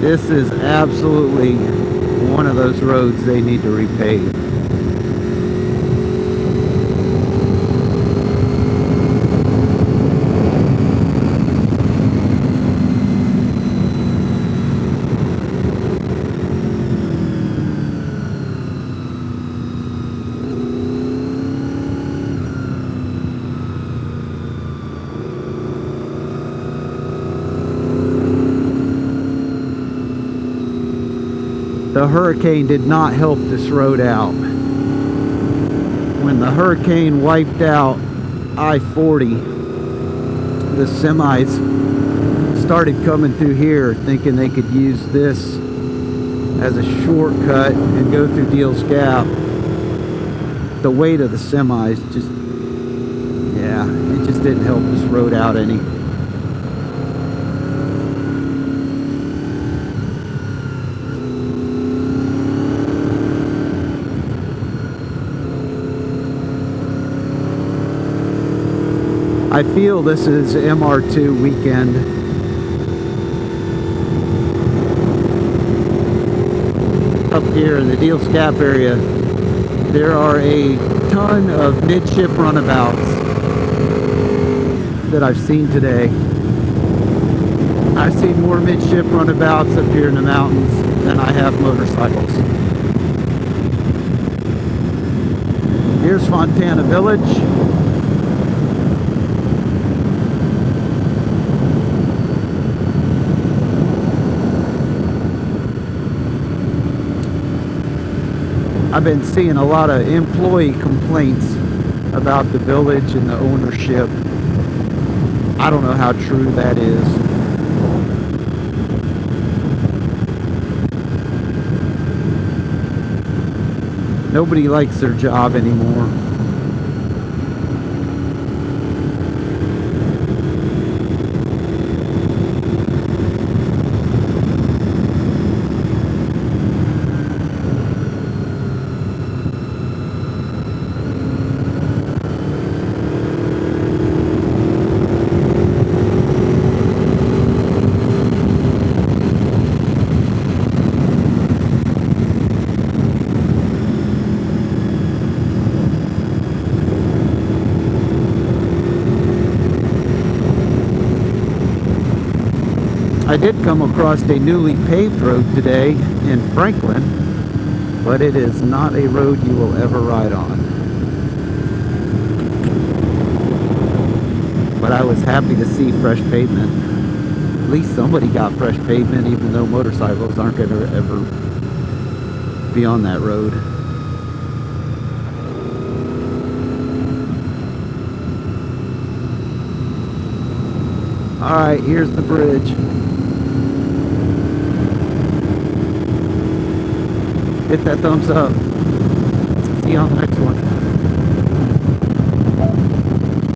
This is absolutely one of those roads they need to repave. The hurricane did not help this road out. When the hurricane wiped out I-40, the semis started coming through here thinking they could use this as a shortcut and go through Deals Gap. The weight of the semis just, yeah, it just didn't help this road out any. I feel this is MR2 weekend. Up here in the Deals Gap area, there are a ton of midship runabouts that I've seen today. I've seen more midship runabouts up here in the mountains than I have motorcycles. Here's Fontana Village. I've been seeing a lot of employee complaints about the village and the ownership. I don't know how true that is. Nobody likes their job anymore. I did come across a newly paved road today in Franklin, but it is not a road you will ever ride on. But I was happy to see fresh pavement. At least somebody got fresh pavement, even though motorcycles aren't going to ever be on that road. Alright, here's the bridge. Hit that thumbs up. See you on the next one.